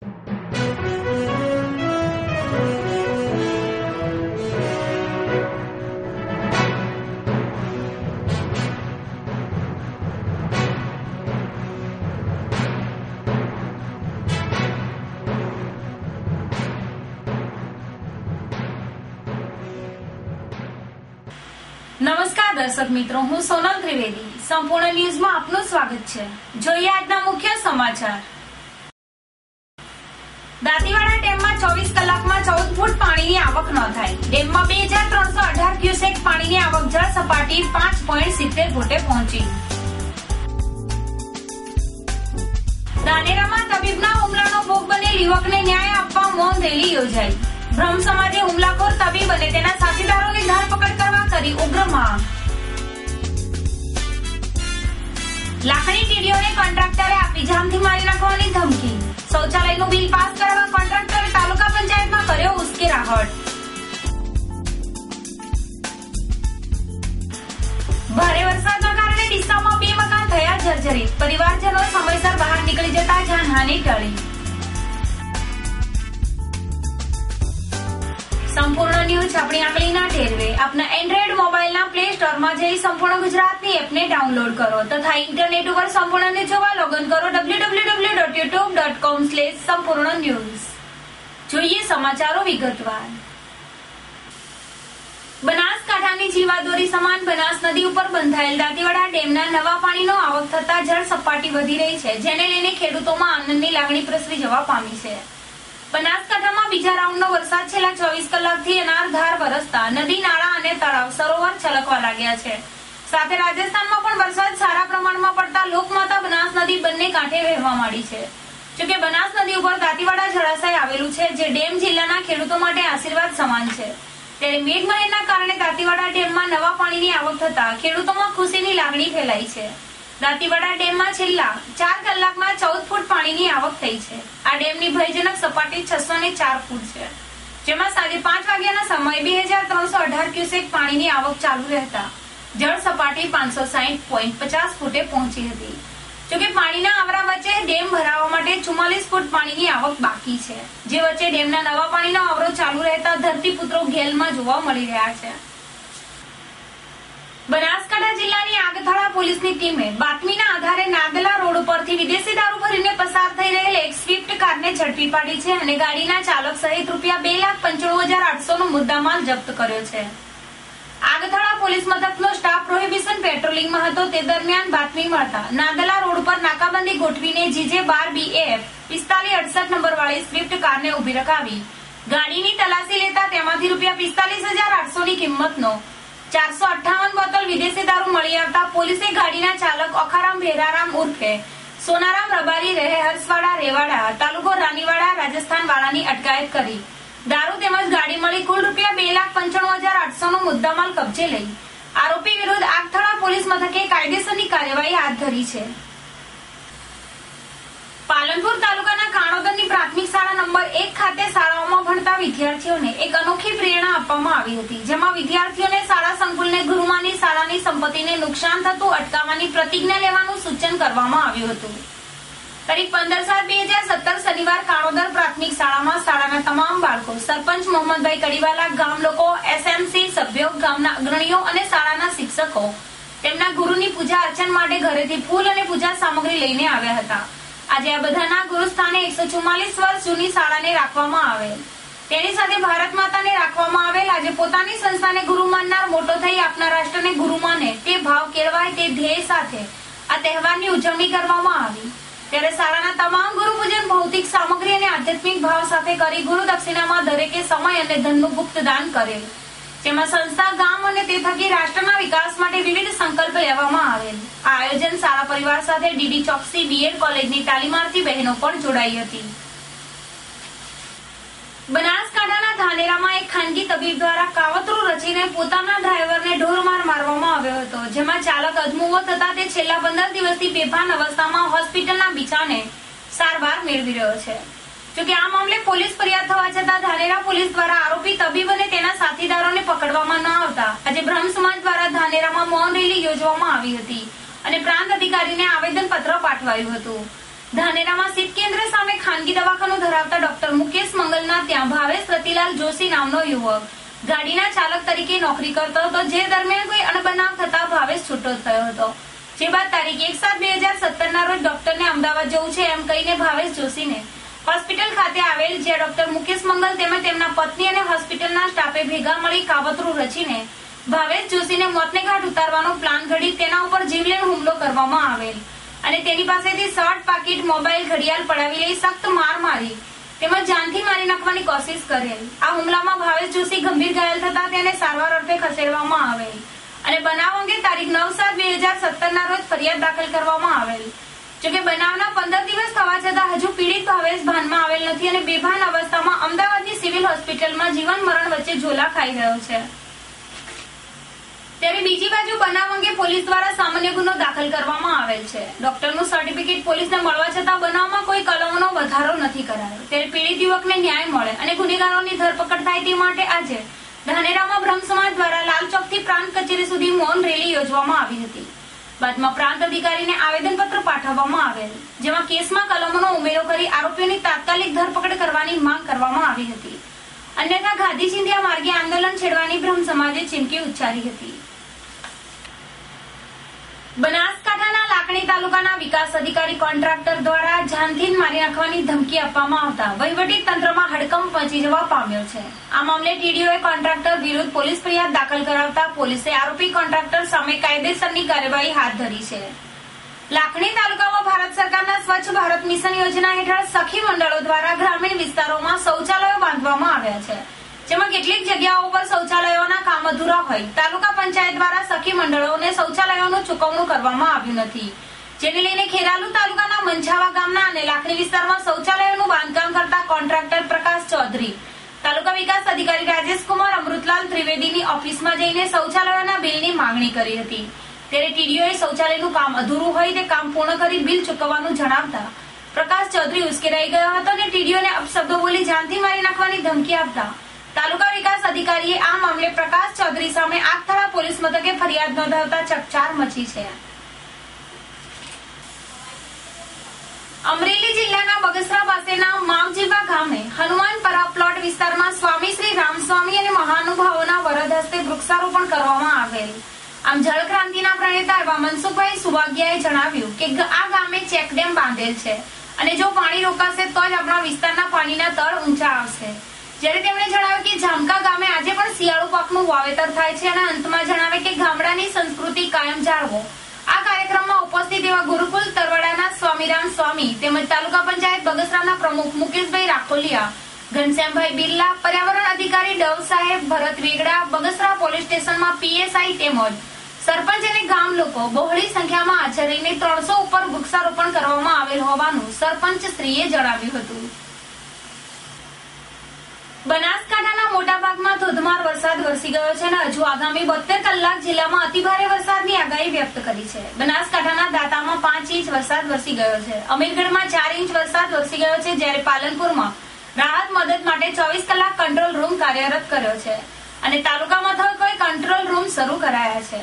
નમસ્કાર દર્શક મિત્રો, હું સોનલ ત્રિવેદી. સંપૂર્ણ ન્યૂઝમાં આપનું સ્વાગત છે. જોઈએ આજના મુખ્ય સમાચાર. દાંતીવાડા ડેમમાં 24 કલાકમાં 14 ફૂટ પાણીની આવક નોંધાઈ. ડેમમાં 2318 ક્યુસેક પાણીની આવક જળ સપાટી 5.70 ફૂટે પહોંચી. ધાનેરામાં તબીબના હુમલાનો ભોગ બનેલ યુવકને ન્યાય આપવા મૌન રેલી યોજાઈ. બ્રહ્મ સમાજે હુમલાખોર તબીબ અને તેના સાથીદારોની ધરપકડ કરવા કરી ઉગ્ર માંગ. લાખણી ટીડીઓને કોન્ટ્રાક્ટરે આપી જાનથી મારી નાખવાની ધમકી. શૌચાલયનું બિલ પાસ કરાવવા કોન્ટ્રાક્ટરે તાલુકા પંચાયતમાં કર્યો ઉશ્કેરાટ. ભારે વરસાદના કારણે ડીસામાં 2 મકાન થયા જર્જરિત. પરિવારજનો સમયસર બહાર નીકળી જતા જાનહાનિ ટળી. સંપૂર્ણ ન્યૂઝ આપણી આંગળીના ટેરવે. આપના એન્ડ્રોઇડ મોબાઈલના પ્લે સ્ટોરમાં જઈ સંપૂર્ણ ગુજરાતની એપને ડાઉનલોડ કરો તથા ઇન્ટરનેટ ઉપર સંપૂર્ણ ન્યૂઝ જોવા લોગિન કરો www.youtube.com/સંપૂર્ણ-ન્યૂઝ. જોઈએ સમાચારો વિગતવાર. બનાસકાંઠાની જીવાદોરી સમાન બનાસ નદી ઉપર બંધાયેલ દાંતીવાડા ડેમના નવા પાણીનો આવક થતા જળ સપાટી વધી રહી છે, જેને લઈને ખેડૂતોમાં આનંદની લાગણી પ્રસરી જવા પામી છે. બનાસકાંઠામાં બીજા રાઉન્ડનો વરસાદ છેલ્લા 24 કલાકથી અનારધાર વરસતા નદી, નાળા અને તળાવ સરોવર છલકવા લાગ્યા છે. સાથે રાજસ્થાનમાં પણ વરસાદ સારા પ્રમાણમાં પડતા લોકમાતા બનાસ નદી બંને કાંઠે વહેવા માંડી છે. જોકે બનાસ નદી ઉપર દાંતીવાડા જળાશય આવેલું છે, જે ડેમ જિલ્લાના ખેડૂતો માટે આશીર્વાદ સમાન છે. ત્યારે મેઘમહેરના કારણે દાંતીવાડા ડેમમાં નવા પાણીની આવક થતા ખેડૂતોમાં ખુશીની લાગણી ફેલાઈ છે. દાંતીવાડા ડેમમાં છેલ્લા 4 કલાકમાં 14 ફૂટ પાણીની આવક થઈ છે. આ ડેમની ભયજનક સપાટી 604 ફૂટ છે, જેમાં સાંજે 5 વાગ્યાના સમયે 2318 ક્યુસેક પાણીની આવક ચાલુ રહેતા જળ સપાટી 560.50 ફૂટે પહોંચી હતી. જોકે પાણીના આવરા વચ્ચે ડેમ ભરાવા માટે 44 ફૂટ પાણીની આવક બાકી છે, જે વચ્ચે ડેમના નવા પાણીનો આવરો ચાલુ રહેતા ધરતીપુત્રો ઘેલમાં જોવા મળી રહ્યા છે. બનાસકાંઠા જિલ્લાની આગથાળા પોલીસની ટીમે બાતમીના આધારે નાદલા રોડ ઉપરથી વિદેશી દારૂ ભરીને પસાર થઈ રહેલ એક સ્વિફ્ટ કારને ઝડપી પાડી છે અને ગાડીના ચાલક સહિત ₹2,95,800 નો મુદ્દામાલ જપ્ત કર્યો છે. આગથાળા પોલીસ મથકનો સ્ટાફ પ્રોહિબિશન પેટ્રોલિંગમાં હતો. તે દરમિયાન બાતમી મળતા નાદલા રોડ ઉપર નાકાબંધી ગોઠવીને GJ12BAF 4568 નંબરવાળી સ્વિફ્ટ કારને ઉભી રખાવી ગાડીની તલાશી લેતા તેમાંથી ₹45,800 ની કિંમતનો 458 બોટલ વિદેશી દારૂ મળી આવતા પોલીસે ગાડીના ચાલક અખારામ ભેરારામ ઉર્ફે સોનારામ રબારી રહે હર્ષવાડા રેવાડા તાલુકો રાનીવાડા રાજસ્થાન વાળાની અટકાયત કરી દારૂ તેમજ ગાડી મળી કુલ ₹2,95,800 નો મુદ્દામાલ કબજે લઈ આરોપી વિરુદ્ધ આગથાળા પોલીસ મથકે કાયદેસરની કાર્યવાહી હાથ ધરી છે. પાલનપુર તાલુકાના કાણોદરની પ્રાથમિક શાળા નંબર 1 ખાતે શાળાઓમાં ભણતા વિદ્યાર્થીઓને એક અનોખી પ્રેરણા આપવામાં આવી હતી, જેમાં વિદ્યાર્થીઓને શાળા સંકુલને ગુરુમાની શાળાની સંપત્તિને નુકસાન થતું અટકાવવાની પ્રતિજ્ઞા લેવાનું સૂચન કરવામાં આવ્યું હતું. તારીખ 15/7/2017 શનિવાર કાણોદર પ્રાથમિક શાળામાં શાળાના તમામ બાળકો, સરપંચ મોહમ્મદભાઈ કડીવાલા, ગામ લોકો, SMC સભ્યો, ગામના અગ્રણીઓ અને શાળાના શિક્ષકો તેમના ગુરુની પૂજા અર્ચન માટે ઘરેથી ફૂલ અને પૂજા સામગ્રી લઈને આવ્યા હતા. આજે આ બધાના ગુરુસ્થાને 144 વર્ષ જૂની શાળાને રાખવામાં આવેલ, તેની સાથે ભારત માતાને રાખવામાં આવેલ. આજે પોતાની સંસ્થાને ગુરુ માનનાર, મોટો થઈ આપના રાષ્ટ્રને ગુરુ માને તે ભાવ કેળવાય તે ધ્યેય સાથે આ તહેવારની ઉજવણી કરવામાં આવી. ત્યારે શાળાના તમામ ગુરુ પૂજન ભૌતિક સામગ્રી અને આધ્યાત્મિક ભાવ સાથે કરી ગુરુ દક્ષિણામાં દરેકે સમય અને ધનનું ગુપ્ત દાન કરેલ, જેમાં સંસ્થા, ગામ અને તે થકી રાષ્ટ્રના વિકાસ માટે વિવિધ સંકલ્પ લેવામાં આવેલ. આ આયોજન શાળા પરિવાર સાથે ડીડી ચોકસી BEd કોલેજની તાલીમાર્થી બહેનો પણ જોડાઈ હતી. બનાસકાંઠાના ધાનેરામાં એક ખાનગી તબીબ દ્વારા કાવતરું રચીને પોતાના ડ્રાઈવરને ઢોરમાર મારવામાં આવ્યો હતો, જેમાં ચાલક અધમુવો થતા તે છેલ્લા 15 દિવસથી બેભાન અવસ્થામાં હોસ્પિટલના બિછાને સારવાર મેળવી રહ્યો છે. જોકે આ મામલે પોલીસ ફરિયાદ થવા છતાં ધાનેરા પોલીસ દ્વારા આરોપી તબીબ અને તેના સાથીદારોને પકડવામાં ન આવતા આજે બ્રહ્મ સમાજ દ્વારા ધાનેરામાં મૌન રેલી યોજવામાં આવી હતી અને પ્રાંત અધિકારીને આવેદનપત્ર પાઠવાયું હતું. ધાનેરામાં શીત કેન્દ્ર સામે ખાનગી દવાખાનું ધરાવતા ડોક્ટર મુકેશ મંગલના ત્યાં ભાવેશ રતિલાલ જોશી નામનો યુવક ગાડીના ચાલક તરીકે નોકરી કરતો હતો, જે દરમિયાન કોઈ અણબનાવ થતા ભાવેશ છૂટો થયો હતો. જે બાદ તારીખ 1/7/2017 ના રોજ ડોક્ટરને અમદાવાદ જવું છે એમ કહીને ભાવેશ જોશીને હોસ્પિટલ ખાતે આવેલ, જ્યાં ડોક્ટર મુકેશ મંગલ તેમજ તેમના પત્ની અને હોસ્પિટલના સ્ટાફે ભેગા મળી કાવતરું રચીને ભાવેશ જોશીને મોતને ઘાટ ઉતારવાનો પ્લાન ઘડી તેના ઉપર જીવલેણ હુમલો કરવામાં આવેલ અને તેની પાસેથી 60 પાકીટ મોબાઈલ ઘડિયાળ પડાવી લઈ સખ્ત માર મારી તેમજ જાનથી મારી નાખવાની કોશિશ કરેલ. આ હુમલામાં ભાવેશ જોશી ગંભીર ઘાયલ થતા તેને સારવાર અર્થે ખસેડવામાં આવેલ અને બનાવ અંગે તારીખ 9/7/2017 ના રોજ ફરિયાદ દાખલ કરવામાં આવેલ. જોકે બનાવના 15 દિવસ થવા છતાં હજુ પીડિત ભાવેશ ભાનમાં આવેલ નથી અને બેભાન અવસ્થામાં અમદાવાદની સિવિલ હોસ્પિટલમાં જીવન મરણ વચ્ચે ઝોલા ખાઈ રહ્યો છે. ત્યારે બીજી બાજુ બનાવ અંગે પોલીસ દ્વારા સામાન્ય ગુનો દાખલ કરવામાં આવેલ છે. ડોક્ટરનું સર્ટિફિકેટ પોલીસને મળવા છતાં બનાવમાં કોઈ કલમનો વધારો નથી કરાયો. ત્યારે પીડિત યુવકને ન્યાય મળે અને ગુનેગારોની ધરપકડ થાય તે માટે આજે ધાનેરામાં બ્રહ્મ સમાજ દ્વારા લાલ ચોકથી પ્રાંત કચેરી સુધી મૌન રેલી યોજવામાં આવી હતી. બાદમાં પ્રાંત અધિકારીને આવેદનપત્ર પાઠવવામાં આવેલ, જેમાં કેસમાં કલમનો ઉમેરો કરી આરોપીઓની તાત્કાલિક ધરપકડ કરવાની માંગ કરવામાં આવી હતી. અન્યથા ગાંધી ચિંધ્યા માર્ગે આંદોલન છેડવાની બ્રહ્મ સમાજે ચીમકી ઉચ્ચારી હતી. બનાસકાંઠાના લાખણી તાલુકાના વિકાસ અધિકારી કોન્ટ્રાક્ટર દ્વારા જાનથી મારી નાખવાની ધમકી આપવામાં આવતા વહીવટી તંત્રમાં હડકંપ મચી જવા પામ્યો છે. આ મામલે ટીડીઓએ કોન્ટ્રાક્ટર વિરુદ્ધ પોલીસ ફરિયાદ દાખલ કરાવતા પોલીસે આરોપી કોન્ટ્રાક્ટર સામે કાયદેસરની કાર્યવાહી હાથ ધરી છે. લાખણી તાલુકામાં ભારત સરકારના સ્વચ્છ ભારત મિશન યોજના હેઠળ સખી મંડળો દ્વારા ગ્રામીણ વિસ્તારોમાં શૌચાલયો બાંધવામાં આવ્યા છે, જેમાં કેટલીક જગ્યાઓ પર શૌચાલયોના કામ અધૂરા હોય તાલુકા પંચાયત દ્વારા સખી મંડળોને શૌચાલયોનું ચૂકવણું કરવામાં આવ્યું નથી, જેને લઈને ખેરાલુ તાલુકાના મંછાવા ગામના અને લાખણી વિસ્તારમાં શૌચાલયોનું બાંધકામ કરતા કોન્ટ્રાક્ટર પ્રકાશ ચૌધરી તાલુકા વિકાસ અધિકારી રાજેશકુમાર અમૃતલાલ ત્રિવેદીની ઓફિસમાં જઈને શૌચાલયોના બિલની માંગણી કરી હતી. ત્યારે ટીડીઓએ શૌચાલયનું કામ અધૂરું હોય તે કામ પૂર્ણ કરી બિલ ચૂકવવાનું જણાવતા પ્રકાશ ચૌધરી ઉશ્કેરાઈ ગયો હતો અને ટીડીઓને અપશબ્દો બોલી જાનથી મારી નાખવાની ધમકી આપતા તાલુકા વિકાસ અધિકારીએ આ મામલે પ્રકાશ ચૌધરી સામે આગથળા પોલીસ મથકે ફરિયાદ નોંધાવતા ચકચાર મચી છે. અમરેલી જિલ્લાના બગસરા પાસેના માવજીવા ગામે હનુમાનપરા પ્લોટ વિસ્તારમાં સ્વામી શ્રી રામસ્વામી અને મહાનુભાવોના વરદ હસ્તે વૃક્ષારોપણ કરવામાં આવેલ. આમ જળ ક્રાંતિના પ્રણેતા એવા મનસુખભાઈ સુવાગ્યાએ જણાવ્યું કે આ ગામે ચેકડેમ બાંધેલ છે અને જો પાણી રોકાશે તો જ આપણા વિસ્તારના પાણીના તળ ઊંચા આવશે. જ્યારે તેમણે જણાવ્યું કે જામકા ગામે આજે પણ શિયાળુ પાકનું વાવેતર થાય છે અને અંતમાં જણાવે કે ગામડાની સંસ્કૃતિ કાયમ જાળવો. આ કાર્યક્રમમાં ઉપસ્થિત એવા ગુરુકુલ તરવાડાના સ્વામીરામ સ્વામી તેમજ તાલુકા પંચાયત બગસરાના પ્રમુખ મુકેશભાઈ રાખોલિયા, ઘનશ્યામભાઈ બિરલા, પર્યાવરણ અધિકારી ડવ સાહેબ, ભરત વેગડા, બગસરા પોલીસ સ્ટેશનમાં પીએસઆઈ તેમજ સરપંચ અને ગામ લોકો બહોળી સંખ્યામાં હાજર રહીને 300 ઉપર વૃક્ષારોપણ કરવામાં આવેલ હોવાનું સરપંચ શ્રીએ જણાવ્યું હતું. બનાસકાંઠાના મોટા ભાગમાં ધોધમાર વરસાદ વરસી ગયો છે અને હજુ આગામી 72 કલાક જિલ્લામાં અતિભારે વરસાદની આગાહી વ્યક્ત કરી છે. બનાસકાંઠાના દાંતામાં 5 ઇંચ વરસાદ વરસી ગયો છે, અમીરગઢમાં 4 ઇંચ વરસાદ વરસી ગયો છે, જ્યારે પાલનપુરમાં રાહત મદદ માટે 24 કલાક કંટ્રોલ રૂમ કાર્યરત કર્યો છે અને તાલુકા મથકોએ કંટ્રોલ રૂમ શરૂ કરાયા છે.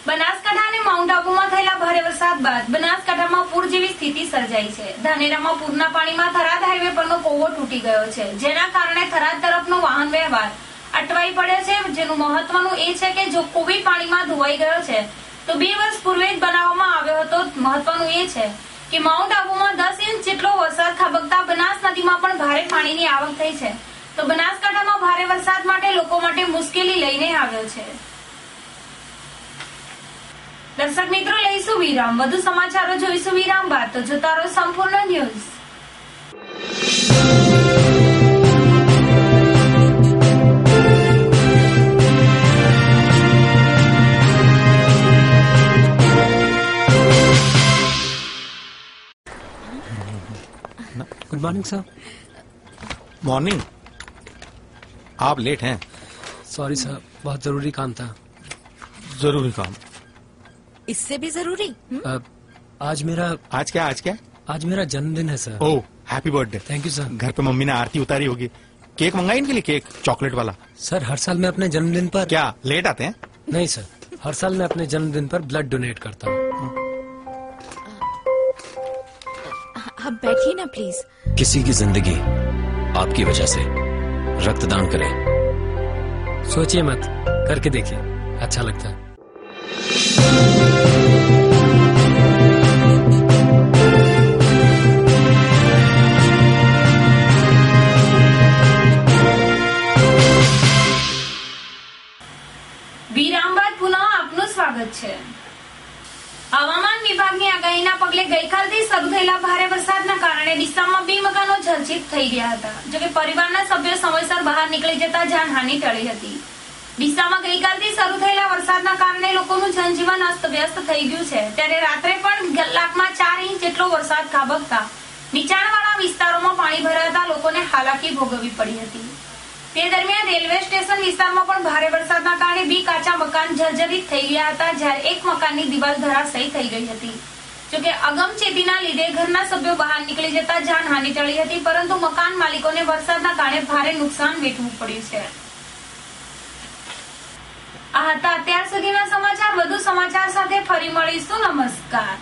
બનાસકાંઠા અને માઉન્ટ આબુમાં થયેલા ભારે વરસાદ બાદ બનાસકાંઠામાં પૂર જેવી સ્થિતિ સર્જાઈ છે. ધાનેરામાં પૂરના પાણીમાં થરાદ હાઈવે પરનો કોવો તૂટી ગયો છે, જેના કારણે થરાદ તરફનો વાહન વ્યવહાર અટવાઈ પડ્યો છે. જેનું મહત્વનું એ છે કે જો કોવી પાણીમાં ધોવાઈ ગયો છે તો 2 વર્ષ પૂર્વે જ બનાવવામાં આવ્યો હતો. મહત્વનું એ છે કે માઉન્ટ આબુમાં 10 ઇંચ જેટલો વરસાદ ખાબકતા બનાસ નદીમાં પણ ભારે પાણીની આવક થઈ છે, તો બનાસકાંઠામાં ભારે વરસાદ માટે લોકો માટે મુશ્કેલી લઈને આવ્યો છે. દર્શક મિત્રો, લઈશું વિરામ. વધુ સમાચારો જોઈશું વિરામ બાદ, તો જોતા રહો સંપૂર્ણ news. Good morning sir. Morning. आप लेट हैं. सॉरी सर, बहुत जरूरी काम था. जरूरी काम? इससे भी जरूरी? आज मेरा आज मेरा जन्मदिन है sir. Oh, happy birthday. Thank you sir. घर पे मम्मी ने आरती उतारी होगी. केक मंगाई इनके लिए? केक चॉकलेट वाला. सर, हर साल मैं अपने जन्मदिन पर... क्या लेट आते हैं? नहीं सर, हर साल मैं अपने जन्मदिन पर ब्लड डोनेट करता हूँ. आप बैठिए ना प्लीज। किसी की जिंदगी आपकी वजह से रक्तदान करें। सोचिए मत, करके देखिए, अच्छा लगता है। વિરામ બાદ પુનઃ આપનું સ્વાગત છે। હવામાન વિભાગની આગાહીના પગલે ગઈકાલથી શરૂ થયેલા ભારે વરસાદના કારણે ડીસામાં 2 મકાનો જર્જરિત થઈ ગયા હતા। જોકે પરિવારના સભ્યો સમયસર બહાર નીકળી જતા જાનહાનિ ટળી હતી। ડીસામાં ગઈકાલથી શરૂ થયેલા વરસાદના કારણે લોકોનું જનજીવન અસ્તવ્યસ્ત થઈ ગયું છે, ત્યારે રાત્રે પણ કલાકમાં 4 ઇંચ જેટલો વરસાદ ખાબકતા નીચાણવાળા વિસ્તારોમાં પાણી ભરાતા લોકોને હાલાકી ભોગવવી પડી હતી। તે દરમિયાન રેલવે સ્ટેશન વિસ્તારમાં પણ ભારે વરસાદના કારણે 2 કાચા મકાન જર્જરિત થઈ ગયા હતા, જ્યારે એક મકાનની દિવાલ ધરાશાયી થઈ ગઈ હતી। જોકે અગમચેતીના લીધે ઘરના સભ્યો બહાર નીકળી જતા જાનહાનિ ટળી હતી, પરંતુ મકાન માલિકોને વરસાદના કારણે ભારે નુકસાન વેઠવું પડ્યું છે। આ હતા અત્યાર સુધીના સમાચાર। વધુ સમાચાર સાથે ફરી મળીશું। નમસ્કાર।